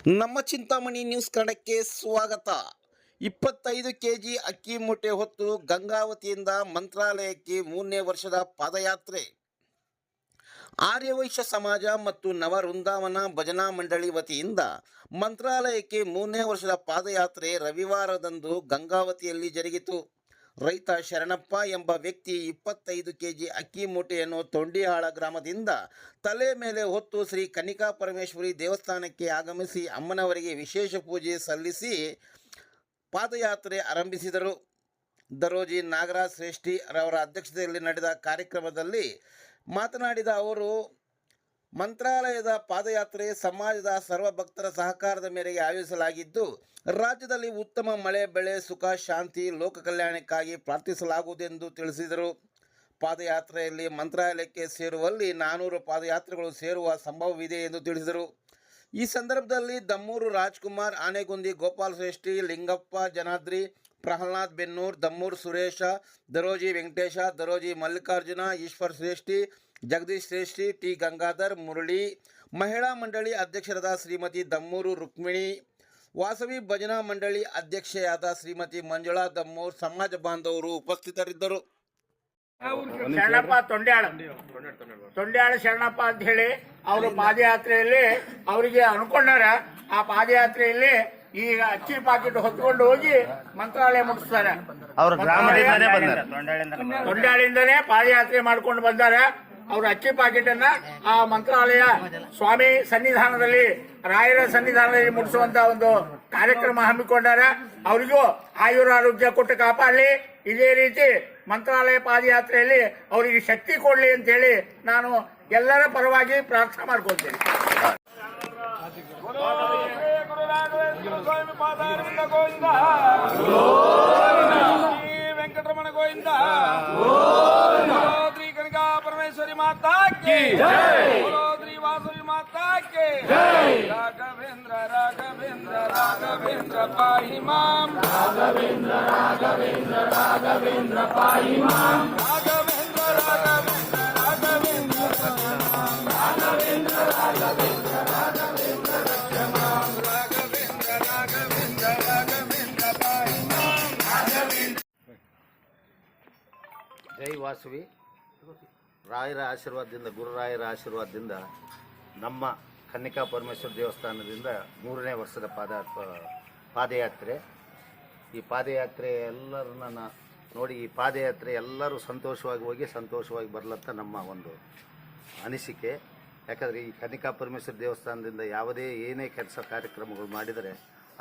ನಮ್ಮ ಚಿಂತಾಮಣಿ ನ್ಯೂಸ್ ಕನ್ನಡಕ್ಕೆ ಸ್ವಾಗತ. 25 ಕೆಜಿ ಅಕ್ಕಿ ಮೂಟೆ ಹೊತ್ತು ಗಂಗಾವತಿಯಿಂದ ಮಂತ್ರಾಲಯಕ್ಕೆ 3ನೇ ವರ್ಷದ ಪಾದಯಾತ್ರೆ. ಆರ್ಯವೈಶ್ಯ ಸಮಾಜ ಮತ್ತು ನವ ವೃಂದಾವನ ಭಜನಾ ಮಂಡಳಿ ವತಿಯಿಂದ ಮಂತ್ರಾಲಯಕ್ಕೆ 3ನೇ ವರ್ಷದ ಪಾದಯಾತ್ರೆ ರವಿವಾರದಂದು ಗಂಗಾವತಿಯಲ್ಲಿ ಜರುಗಿತು. ರೈತ ಶರಣಪ್ಪ ಎಂಬ ವ್ಯಕ್ತಿ 25 ಕೆಜಿ ಅಕ್ಕಿ ಮೂಟೆಯನ್ನು ತೊಂಡಿಹಾಳ ಗ್ರಾಮದಿಂದ ತಲೆ ಮೇಲೆ ಹೊತ್ತು ಶ್ರೀ ಕನ್ನಿಕಾ ಪರಮೇಶ್ವರಿ ದೇವಸ್ಥಾನಕ್ಕೆ ಆಗಮಿಸಿ ಅಮ್ಮನವರಿಗೆ ವಿಶೇಷ ಪೂಜೆ ಸಲ್ಲಿಸಿ ಪಾದಯಾತ್ರೆ ಆರಂಭಿಸಿದರು. ದರೋಜಿ ನಾಗರಾಜ್ ಶ್ರೇಷ್ಠಿ ಅವರ ಅಧ್ಯಕ್ಷತೆಯಲ್ಲಿ ನಡೆದ ಕಾರ್ಯಕ್ರಮದಲ್ಲಿ ಮಾತನಾಡಿದ ಅವರು, ಮಂತ್ರಾಲಯದ ಪಾದಯಾತ್ರೆ ಸಮಾಜದ ಸರ್ವ ಭಕ್ತರ ಸಹಕಾರದ ಮೇರೆಗೆ ಆಯೋಜಿಸಲಾಗಿದ್ದು, ರಾಜ್ಯದಲ್ಲಿ ಉತ್ತಮ ಮಳೆ ಬೆಳೆ ಸುಖ ಶಾಂತಿ ಲೋಕ ಕಲ್ಯಾಣಕ್ಕಾಗಿ ಪ್ರಾರ್ಥಿಸಲಾಗುವುದೆಂದು ತಿಳಿಸಿದರು. ಪಾದಯಾತ್ರೆಯಲ್ಲಿ ಮಂತ್ರಾಲಯಕ್ಕೆ ಸೇರುವಲ್ಲಿ 400 ಪಾದಯಾತ್ರೆಗಳು ಸೇರುವ ಸಂಭವವಿದೆ ಎಂದು ತಿಳಿಸಿದರು. ಈ ಸಂದರ್ಭದಲ್ಲಿ ದಮ್ಮೂರು ರಾಜ್ಕುಮಾರ್, ಆನೆಗುಂದಿ ಗೋಪಾಲ್ ಶ್ರೇಷ್ಠಿ, ಲಿಂಗಪ್ಪ ಜನಾದ್ರಿ, ಪ್ರಹ್ಲಾದ್ ಬೆನ್ನೂರ್, ದಮ್ಮೂರು ಸುರೇಶ, ದರೋಜಿ ವೆಂಕಟೇಶ, ದರೋಜಿ ಮಲ್ಲಿಕಾರ್ಜುನ, ಈಶ್ವರ್ ಶ್ರೇಷ್ಠಿ, ಜಗದೀಶ್ ಶ್ರೇಷ್ಠಿ, ಟಿ ಗಂಗಾಧರ್, ಮುರಳಿ, ಮಹಿಳಾ ಮಂಡಳಿ ಅಧ್ಯಕ್ಷರಾದ ಶ್ರೀಮತಿ ದಮ್ಮೂರು ರುಕ್ಮಿಣಿ, ವಾಸವಿ ಭಜನಾ ಮಂಡಳಿ ಅಧ್ಯಕ್ಷೆಯಾದ ಶ್ರೀಮತಿ ಮಂಜುಳಾ ದಮ್ಮೂರ್, ಸಮಾಜ ಬಾಂಧವರು ಉಪಸ್ಥಿತರಿದ್ದರು. ಶರಣಪ್ಪ ತೊಂಡ್ಯಾಳ ಶರಣಪ್ಪ ಅಂತ ಹೇಳಿ ಅವರು ಪಾದಯಾತ್ರೆಯಲ್ಲಿ ಅವರಿಗೆ ಅನ್ಕೊಂಡಾರ. ಆ ಪಾದಯಾತ್ರೆಯಲ್ಲಿ ಈಗ ಅಕ್ಕಿ ಪಾಕೆಟ್ ಹೊತ್ಕೊಂಡು ಹೋಗಿ ಮಂತ್ರಾಲಯ ಮುಟ್ಟಿಸ್ತಾರೆ. ತೊಂಡ್ಯಾಳಿಂದನೇ ಪಾದಯಾತ್ರೆ ಮಾಡ್ಕೊಂಡು ಬಂದಾರೆ. ಅವ್ರ ಅಕ್ಕಿ ಪಾಕೆಟ್ ಅನ್ನ ಆ ಮಂತ್ರಾಲಯ ಸ್ವಾಮಿ ಸನ್ನಿಧಾನದಲ್ಲಿ, ರಾಯರ ಸನ್ನಿಧಾನದಲ್ಲಿ ಮುಟ್ಟಿಸುವಂತ ಒಂದು ಕಾರ್ಯಕ್ರಮ ಹಮ್ಮಿಕೊಂಡಾರ. ಅವರಿಗೂ ಆಯುರಾರೋಗ್ಯ ಕೊಟ್ಟು ಕಾಪಾಡಲಿ. ಇದೇ ರೀತಿ ಮಂತ್ರಾಲಯ ಪಾದಯಾತ್ರೆಯಲ್ಲಿ ಅವರಿಗೆ ಶಕ್ತಿ ಕೊಡ್ಲಿ ಅಂತ ಹೇಳಿ ನಾನು ಎಲ್ಲರ ಪರವಾಗಿ ಪ್ರಾರ್ಥನೆ ಮಾಡ್ಕೊಳ್ತೇನೆ. ವೆಂಕಟರಮಣ ಗೋವಿಂದ, ಶ್ರೀ ಕನಕಾ ಪರಮೇಶ್ವರಿ ಮಾತಾ ಕಿ ಜೈ, ಶ್ರೀ ವಾಸವಿ ಮಾತಾ ಕಿ ಜೈ. ರಾಘವೇಂದ್ರ ರಾಘವೇಂದ್ರ ರಾಘವೇಂದ್ರ ಪಾಹಿ ಮಾಂ, ರಾಘವೇಂದ್ರ ರಾಘವೇಂದ್ರ ರಾಘವೇಂದ್ರ ಪಾಹಿ ಮಾಂ, ರಾಘವೇಂದ್ರ ರಾಘವೇಂದ್ರ ರಾಘವೇಂದ್ರ ರಾಘವೇಂದ್ರ ರಾಘವೇಂದ್ರ ರಾಘವೇಂದ್ರ ರಕ್ಷ ಮಾಂ, ರಾಘವೇಂದ್ರ ರಾಘವೇಂದ್ರ ರಾಘವೇಂದ್ರ ಪಾಹಿ ಮಾಂ, ರಾಘವೇಂದ್ರ. ಜೈ ವಾಸವಿ. ರಾಯರ ಆಶೀರ್ವಾದದಿಂದ, ಗುರುರಾಯರ ಆಶೀರ್ವಾದದಿಂದ ನಮ್ಮ ಕನ್ನಿಕಾ ಪರಮೇಶ್ವರ ದೇವಸ್ಥಾನದಿಂದ 3ನೇ ವರ್ಷದ ಪಾದಯಾತ್ರೆ. ಈ ಪಾದಯಾತ್ರೆ ಎಲ್ಲರನ್ನ ನೋಡಿ, ಈ ಪಾದಯಾತ್ರೆ ಎಲ್ಲರೂ ಸಂತೋಷವಾಗಿ ಹೋಗಿ ಸಂತೋಷವಾಗಿ ಬರಲಂತ ನಮ್ಮ ಒಂದು ಅನಿಸಿಕೆ. ಯಾಕಂದರೆ ಈ ಕನ್ನಿಕಾ ಪರಮೇಶ್ವರ ದೇವಸ್ಥಾನದಿಂದ ಯಾವುದೇ ಏನೇ ಕೆಲಸ ಕಾರ್ಯಕ್ರಮಗಳು ಮಾಡಿದರೆ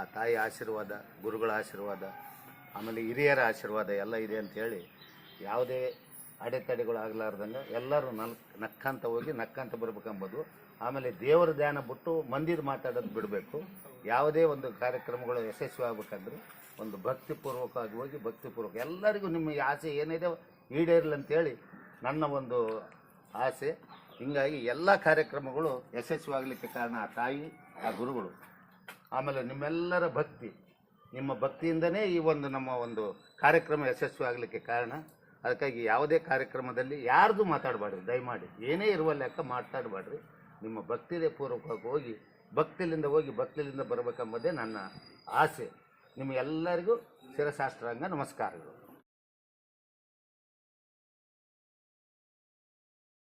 ಆ ತಾಯಿ ಆಶೀರ್ವಾದ, ಗುರುಗಳ ಆಶೀರ್ವಾದ, ಆಮೇಲೆ ಹಿರಿಯರ ಆಶೀರ್ವಾದ ಎಲ್ಲ ಇದೆ ಅಂಥೇಳಿ ಯಾವುದೇ ಅಡೆತಡೆಗಳಾಗಲಾರ್ದಂಗೆ ಎಲ್ಲರೂ ನಕ್ಕಂತ ಹೋಗಿ ನಕ್ಕಂತ ಬರ್ಬೇಕಂಬೋದು. ಆಮೇಲೆ ದೇವರ ಧ್ಯಾನ ಬಿಟ್ಟು ಮಂದಿದು ಮಾತಾಡೋದು ಬಿಡಬೇಕು. ಯಾವುದೇ ಒಂದು ಕಾರ್ಯಕ್ರಮಗಳು ಯಶಸ್ವಿ ಆಗ್ಬೇಕಂದ್ರೆ ಒಂದು ಭಕ್ತಿಪೂರ್ವಕವಾಗಿ ಹೋಗಿ ಭಕ್ತಿಪೂರ್ವಕ ಎಲ್ಲರಿಗೂ ನಿಮ್ಮ ಆಸೆ ಏನಿದೆ ಈಡೇರಲಿ ಅಂತೇಳಿ ನನ್ನ ಒಂದು ಆಸೆ. ಹೀಗಾಗಿ ಎಲ್ಲ ಕಾರ್ಯಕ್ರಮಗಳು ಯಶಸ್ವಿ ಆಗಲಿಕ್ಕೆ ಕಾರಣ ಆ ತಾಯಿ, ಆ ಗುರುಗಳು, ಆಮೇಲೆ ನಿಮ್ಮೆಲ್ಲರ ಭಕ್ತಿ. ನಿಮ್ಮ ಭಕ್ತಿಯಿಂದನೇ ಈ ಒಂದು ನಮ್ಮ ಒಂದು ಕಾರ್ಯಕ್ರಮ ಯಶಸ್ವಿ ಆಗಲಿಕ್ಕೆ ಕಾರಣ. ಅದಕ್ಕಾಗಿ ಯಾವುದೇ ಕಾರ್ಯಕ್ರಮದಲ್ಲಿ ಯಾರ್ದು ಮಾತಾಡಬೇಡ್ರಿ, ದಯಮಾಡಿ ಏನೇ ಇರುವಲ್ಲ ಯಾಕೆ ಮಾತಾಡಬೇಡ್ರಿ. ನಿಮ್ಮ ಭಕ್ತಿದೇ ಪೂರ್ವಕವಾಗಿ ಹೋಗಿ ಭಕ್ತಿಲಿಂದ ಬರಬೇಕೆಂಬುದೇ ನನ್ನ ಆಸೆ. ನಿಮಗೆಲ್ಲರಿಗೂ ಶಿರಶಾಸ್ತ್ರಾಂಗ ನಮಸ್ಕಾರಗಳು.